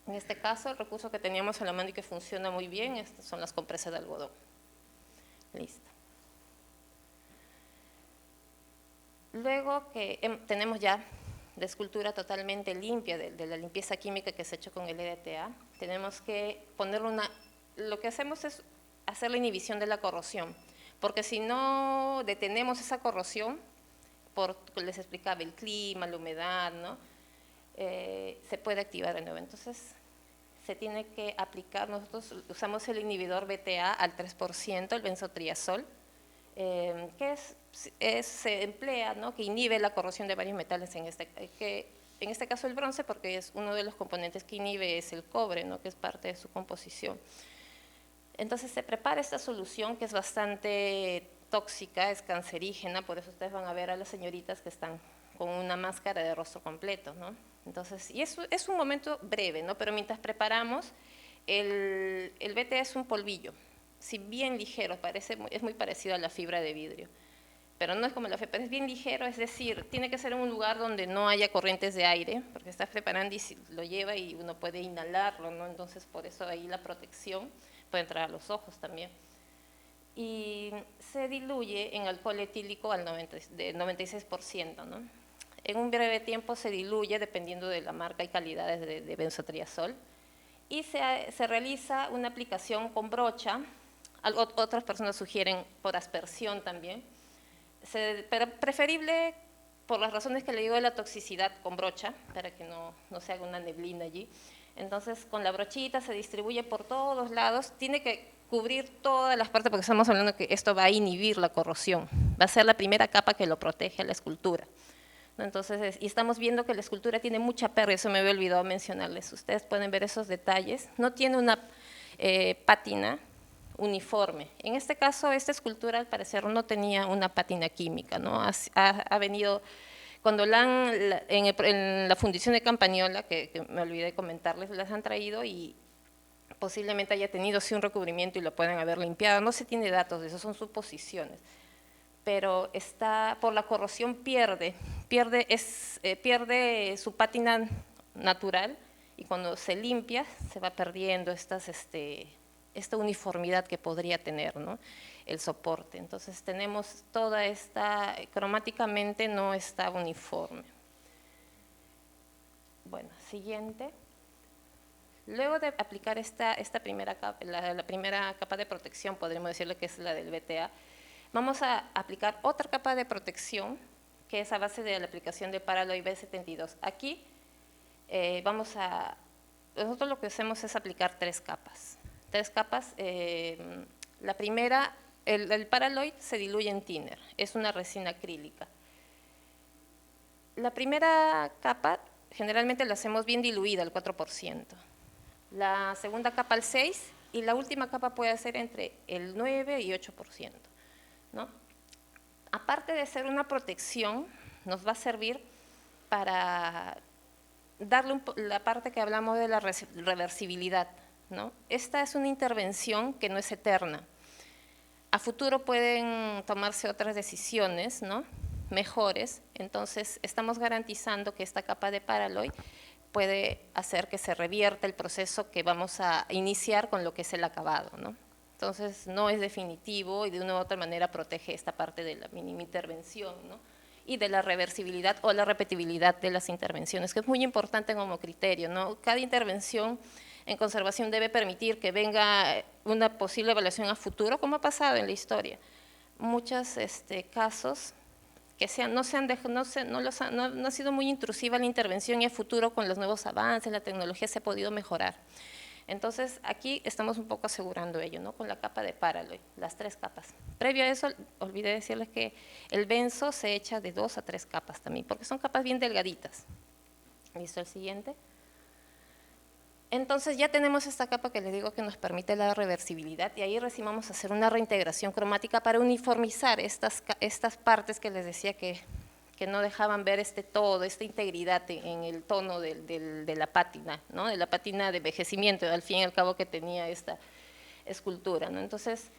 En este caso, el recurso que teníamos a la mano y que funciona muy bien, estas son las compresas de algodón. Listo. Luego que tenemos ya la escultura totalmente limpia de la limpieza química que se ha hecho con el EDTA, tenemos que ponerle lo que hacemos es hacer la inhibición de la corrosión, porque si no detenemos esa corrosión, les explicaba el clima, la humedad, ¿no? Se puede activar de nuevo. Entonces, se tiene que aplicar, nosotros usamos el inhibidor BTA al 3%, el benzotriazol, que se emplea, ¿no? Que inhibe la corrosión de varios metales, en este caso el bronce, porque es uno de los componentes que inhibe es el cobre, ¿no? Que es parte de su composición. Entonces se prepara esta solución que es bastante tóxica, es cancerígena, por eso ustedes van a ver a las señoritas que están con una máscara de rostro completo, ¿no? Entonces, y eso es un momento breve, ¿no? Pero mientras preparamos, el BTA es un polvillo, si bien ligero, es muy parecido a la fibra de vidrio, pero no es como la fibra, pero es bien ligero, es decir, tiene que ser en un lugar donde no haya corrientes de aire, porque está preparando y lo lleva y uno puede inhalarlo, ¿no? Entonces, por eso ahí la protección puede entrar a los ojos también. Y se diluye en alcohol etílico al 96%, ¿no? En un breve tiempo se diluye, dependiendo de la marca y calidades de benzotriazol, y se realiza una aplicación con brocha. Otras personas sugieren por aspersión también, pero preferible, por las razones que le digo de la toxicidad, con brocha, para que no se haga una neblina allí. Entonces, con la brochita se distribuye por todos lados, tiene que cubrir todas las partes, porque estamos hablando que esto va a inhibir la corrosión, va a ser la primera capa que lo protege a la escultura, ¿no? Entonces, y estamos viendo que la escultura tiene mucha pérdida, eso me había olvidado mencionarles, ustedes pueden ver esos detalles, no tiene una pátina uniforme. En este caso, esta escultura al parecer no tenía una pátina química, ¿no? Ha venido, cuando en la fundición de Campañola, que me olvidé comentarles, las han traído y posiblemente haya tenido sí un recubrimiento y lo pueden haber limpiado, no se tiene datos de eso, son suposiciones, pero por la corrosión pierde su pátina natural y cuando se limpia se va perdiendo esta uniformidad que podría tener, ¿no?, el soporte. Entonces tenemos toda esta, cromáticamente no está uniforme. Bueno, siguiente. Luego de aplicar esta primera capa, la primera capa de protección, podríamos decirle que es la del BTA, vamos a aplicar otra capa de protección, que es a base de la aplicación del Paraloy B72. Aquí nosotros lo que hacemos es aplicar tres capas. La primera, el Paraloid se diluye en thinner, es una resina acrílica. La primera capa generalmente la hacemos bien diluida, al 4%. La segunda capa al 6% y la última capa puede ser entre el 9 y 8%, ¿no? Aparte de ser una protección, nos va a servir para darle la parte que hablamos de la reversibilidad, ¿no? Esta es una intervención que no es eterna. A futuro pueden tomarse otras decisiones, ¿no?, mejores, entonces estamos garantizando que esta capa de Paraloy puede hacer que se revierta el proceso que vamos a iniciar con lo que es el acabado, ¿no? Entonces no es definitivo y de una u otra manera protege esta parte de la mínima intervención, ¿no?, y de la reversibilidad o la repetibilidad de las intervenciones, que es muy importante como criterio, ¿no? Cada intervención en conservación debe permitir que venga una posible evaluación a futuro, como ha pasado en la historia. Muchos casos que no ha sido muy intrusiva la intervención y a futuro con los nuevos avances, la tecnología se ha podido mejorar. Entonces, aquí estamos un poco asegurando ello, ¿no?, con la capa de Paraloy, las tres capas. Previo a eso, olvidé decirles que el benzo se echa de 2 a 3 capas también, porque son capas bien delgaditas. ¿Listo? El siguiente. Entonces, ya tenemos esta capa que les digo que nos permite la reversibilidad y ahí recién vamos a hacer una reintegración cromática para uniformizar estas partes que les decía que no dejaban ver esta integridad en el tono de la pátina, ¿no?, de la pátina de envejecimiento, al fin y al cabo que tenía esta escultura, ¿no? Entonces,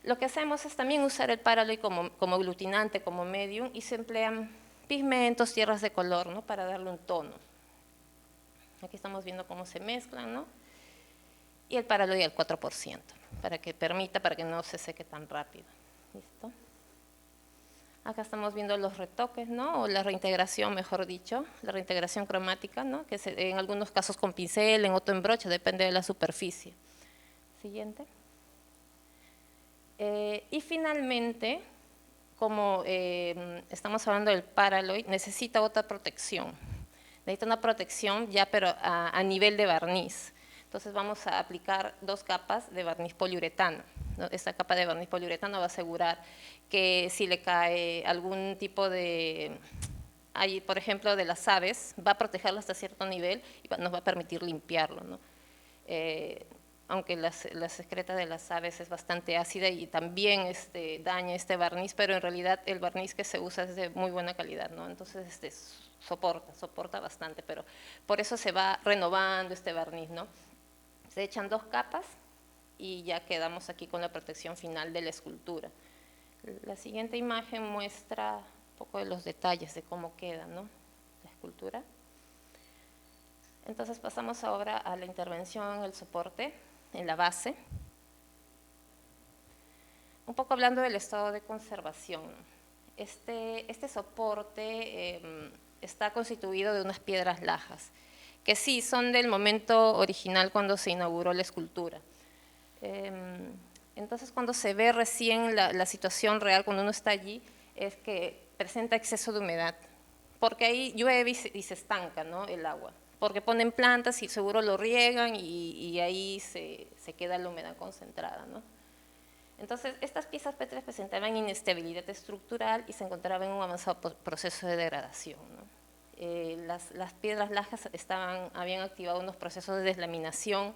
lo que hacemos es también usar el Paraloy como aglutinante, como medium, y se emplean pigmentos, tierras de color, ¿no?, para darle un tono. Aquí estamos viendo cómo se mezclan, ¿no?, y el Paraloy al 4%, para que no se seque tan rápido. ¿Listo? Acá estamos viendo los retoques, ¿no?, o la reintegración, mejor dicho, la reintegración cromática, ¿no?, que en algunos casos con pincel, en otro en brocha, depende de la superficie. Siguiente. Y finalmente, como estamos hablando del Paraloy, necesita otra protección. Necesita una protección ya, pero a nivel de barniz. Entonces vamos a aplicar 2 capas de barniz poliuretano, ¿no? Esta capa de barniz poliuretano va a asegurar que si le cae algún tipo de, por ejemplo, de las aves, va a protegerlo hasta cierto nivel y nos va a permitir limpiarlo, ¿no? Aunque la excreta de las aves es bastante ácida y también daña este barniz, pero en realidad el barniz que se usa es de muy buena calidad, ¿no? Entonces soporta bastante, pero por eso se va renovando este barniz, ¿no? Se echan 2 capas y ya quedamos aquí con la protección final de la escultura. La siguiente imagen muestra un poco de los detalles de cómo queda, ¿no?, la escultura. Entonces pasamos ahora a la intervención en el soporte, en la base. Un poco hablando del estado de conservación. Este soporte está constituido de unas piedras lajas, que sí son del momento original cuando se inauguró la escultura. Entonces, cuando se ve recién la situación real, cuando uno está allí, es que presenta exceso de humedad, porque ahí llueve y se estanca, ¿no?, el agua. porque ponen plantas y seguro lo riegan y ahí se queda la humedad concentrada, ¿no? Entonces, estas piezas pétreas presentaban inestabilidad estructural y se encontraban en un avanzado proceso de degradación, ¿no? Las piedras lajas habían activado unos procesos de deslaminación,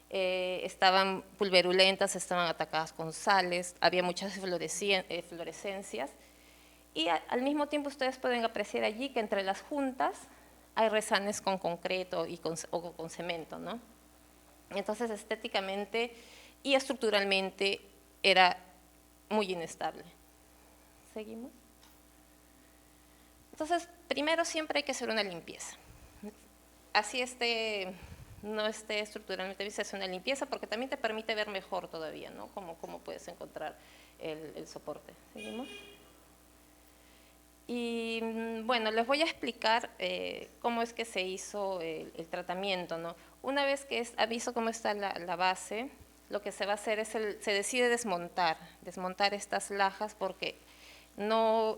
estaban pulverulentas, estaban atacadas con sales, había muchas fluorescencias, y al mismo tiempo ustedes pueden apreciar allí que entre las juntas hay rezanes con concreto o con cemento, ¿no? Entonces, estéticamente y estructuralmente era muy inestable. ¿Seguimos? Entonces, primero siempre hay que hacer una limpieza. Así no esté estructuralmente bien, se hace una limpieza porque también te permite ver mejor todavía, ¿no? Cómo puedes encontrar el soporte. ¿Seguimos? Y bueno, les voy a explicar cómo es que se hizo el tratamiento, ¿no? Una vez que ha visto cómo está la base, lo que se va a hacer es, se decide desmontar estas lajas porque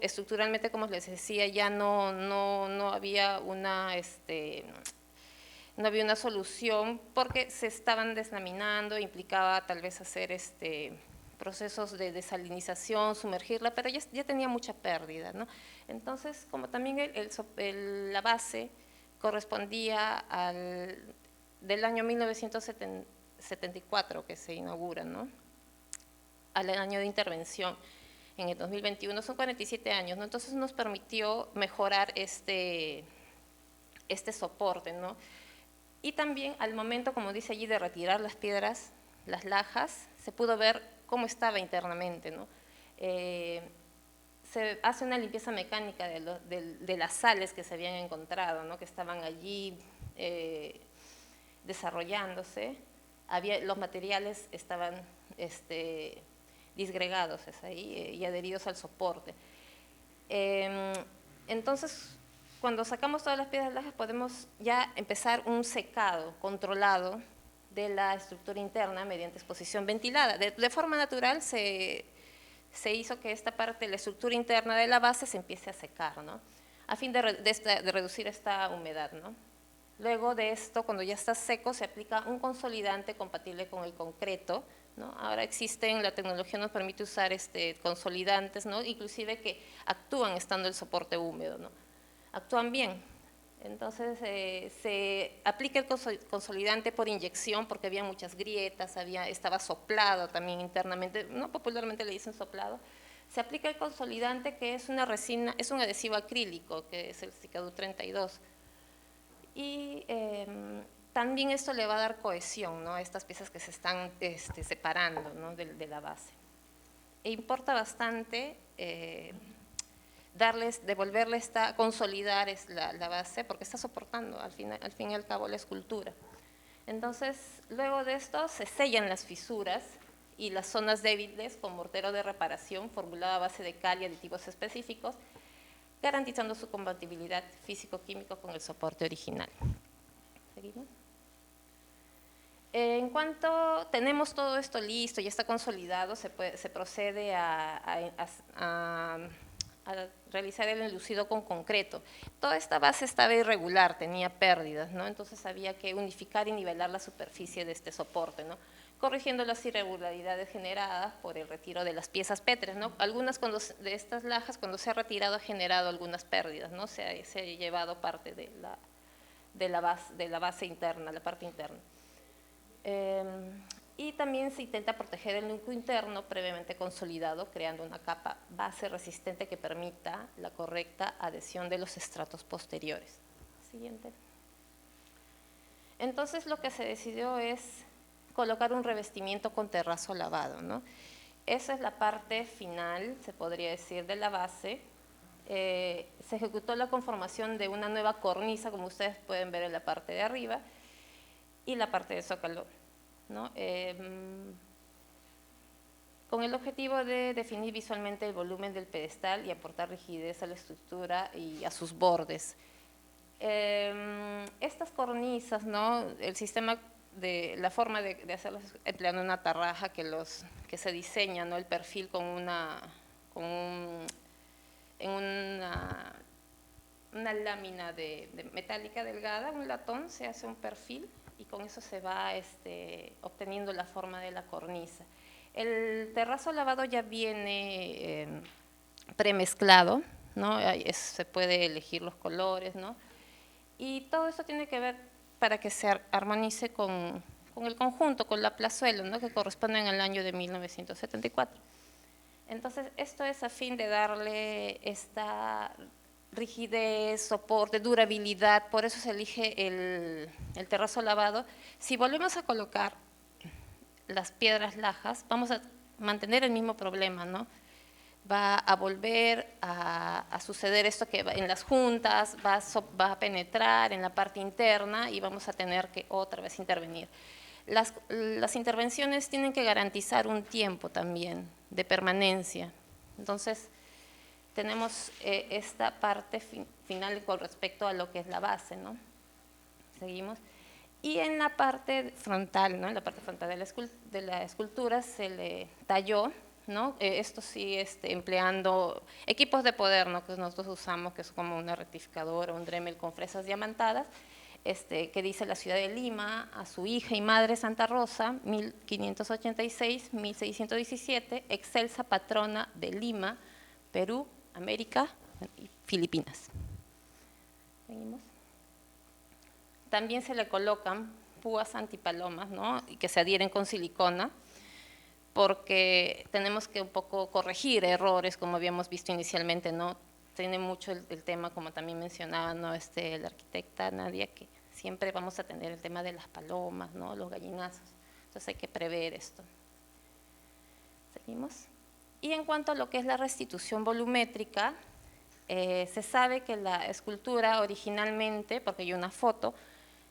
estructuralmente, como les decía, ya no había una solución porque se estaban deslaminando, implicaba tal vez hacer procesos de desalinización, sumergirla, pero ya tenía mucha pérdida, ¿no? Entonces, como también la base correspondía del año 1974 que se inaugura, ¿no? Al año de intervención en el 2021, son 47 años, ¿no? Entonces nos permitió mejorar este soporte, ¿no? Y también al momento, como dice allí, de retirar las piedras, las lajas, se pudo ver cómo estaba internamente, ¿no? Se hace una limpieza mecánica de las sales que se habían encontrado, ¿no? Que estaban allí desarrollándose. Los materiales estaban disgregados y adheridos al soporte. Entonces, cuando sacamos todas las piedras lajas, podemos ya empezar un secado controlado de la estructura interna mediante exposición ventilada. De forma natural se hizo que esta parte, la estructura interna de la base, se empiece a secar, ¿no? A fin de reducir esta humedad, ¿no? Luego de esto, cuando ya está seco, se aplica un consolidante compatible con el concreto, ¿no? Ahora la tecnología nos permite usar consolidantes, ¿no? Inclusive que actúan estando el soporte húmedo, ¿no? Actúan bien. Entonces se aplica el consolidante por inyección porque había muchas grietas, estaba soplado también internamente, no popularmente le dicen soplado. Se aplica el consolidante, que es una resina, es un adhesivo acrílico, que es el Cicadu 32. Y también esto le va a dar cohesión, ¿no? A estas piezas que se están separando, ¿no? de la base. E importa bastante devolverle consolidar la base, porque está soportando al fin y al cabo la escultura. Entonces, luego de esto se sellan las fisuras y las zonas débiles con mortero de reparación formulado a base de cal y aditivos específicos, garantizando su compatibilidad físico-químico con el soporte original. ¿Seguimos? En cuanto tenemos todo esto listo, ya está consolidado, se procede a realizar el enlucido con concreto. Toda esta base estaba irregular, tenía pérdidas, ¿no? Entonces había que unificar y nivelar la superficie de este soporte, ¿no? Corrigiendo las irregularidades generadas por el retiro de las piezas pétreas, ¿no? Algunas de estas lajas, cuando se ha retirado, ha generado algunas pérdidas, ¿no? Se ha llevado parte de la base interna, la parte interna. Y también se intenta proteger el núcleo interno previamente consolidado, creando una capa base resistente que permita la correcta adhesión de los estratos posteriores. Siguiente. Entonces, lo que se decidió es colocar un revestimiento con terrazo lavado, ¿no? Esa es la parte final, se podría decir, de la base. Se ejecutó la conformación de una nueva cornisa, como ustedes pueden ver en la parte de arriba, y la parte de zócalo, ¿no? Con el objetivo de definir visualmente el volumen del pedestal y aportar rigidez a la estructura y a sus bordes. Estas cornisas, ¿no? El sistema la forma de hacerlos es empleando una tarraja que se diseña, ¿no? El perfil en una una lámina de metálica delgada, un latón, se hace un perfil y con eso se va obteniendo la forma de la cornisa. El terrazo lavado ya viene premezclado, ¿no? Se puede elegir los colores, ¿no? Y todo esto tiene que ver para que se armonice con el conjunto, con la plazuela, ¿no? Que corresponden al año de 1974. Entonces, esto es a fin de darle esta rigidez, soporte, durabilidad, por eso se elige el terrazo lavado. Si volvemos a colocar las piedras lajas, vamos a mantener el mismo problema, ¿no? Va a volver a suceder esto que en las juntas, va a penetrar en la parte interna y vamos a tener que otra vez intervenir. Las intervenciones tienen que garantizar un tiempo también de permanencia. Entonces, tenemos esta parte final con respecto a lo que es la base, ¿no? Seguimos. Y en la parte frontal, ¿no? En la parte frontal de la escultura se le talló, ¿no? Esto sí, empleando equipos de poder, ¿no? Que nosotros usamos, que es como una rectificadora, un Dremel con fresas diamantadas, que dice la ciudad de Lima, a su hija y madre Santa Rosa, 1586-1617, excelsa patrona de Lima, Perú, América y Filipinas. ¿Seguimos? También se le colocan púas antipalomas, ¿no? Y que se adhieren con silicona, porque tenemos que un poco corregir errores, como habíamos visto inicialmente, ¿no? Tiene mucho el tema, como también mencionaba, ¿no? La arquitecta Nadia, que siempre vamos a tener el tema de las palomas, ¿no? Los gallinazos. Entonces hay que prever esto. ¿Seguimos? Y en cuanto a lo que es la restitución volumétrica, se sabe que la escultura originalmente, porque hay una foto,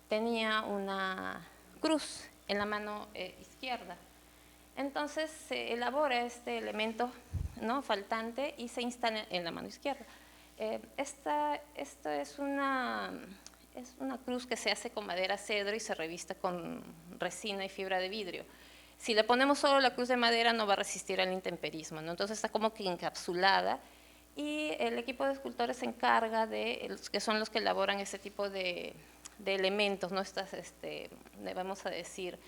tenía una cruz en la mano izquierda. Entonces se elabora este elemento, ¿no? Faltante y se instala en la mano izquierda. Esta es una cruz que se hace con madera cedro y se reviste con resina y fibra de vidrio. Si le ponemos solo la cruz de madera no va a resistir al intemperismo, ¿no? Entonces está como que encapsulada y el equipo de escultores se encarga que son los que elaboran ese tipo de elementos, ¿no? Estas, vamos a decir,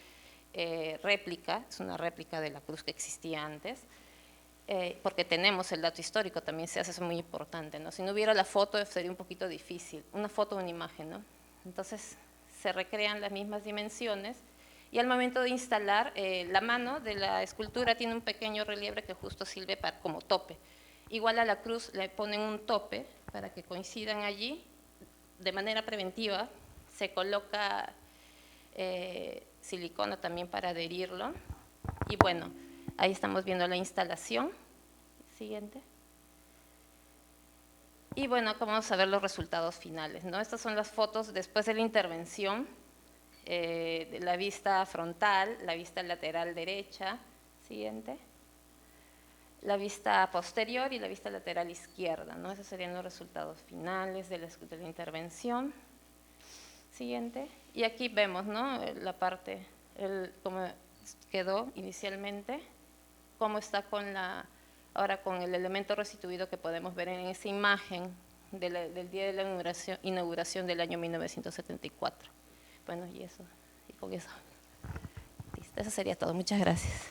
réplica, es una réplica de la cruz que existía antes, porque tenemos el dato histórico, también se hace, eso muy importante, ¿no? Si no hubiera la foto sería un poquito difícil, una foto o una imagen, ¿no? Entonces se recrean las mismas dimensiones y al momento de instalar, la mano de la escultura tiene un pequeño relieve que justo sirve como tope. Igual a la cruz le ponen un tope para que coincidan allí, de manera preventiva, se coloca silicona también para adherirlo y bueno, ahí estamos viendo la instalación. Siguiente. Y bueno, acá vamos a ver los resultados finales, ¿no? Estas son las fotos después de la intervención, de la vista frontal, la vista lateral derecha, siguiente, la vista posterior y la vista lateral izquierda, ¿no? Esos serían los resultados finales de la intervención. Siguiente. Y aquí vemos, ¿no? La parte, cómo quedó inicialmente, cómo está ahora con el elemento restituido que podemos ver en esa imagen del día de la inauguración del año 1974. Bueno, y con eso. Listo, eso sería todo. Muchas gracias.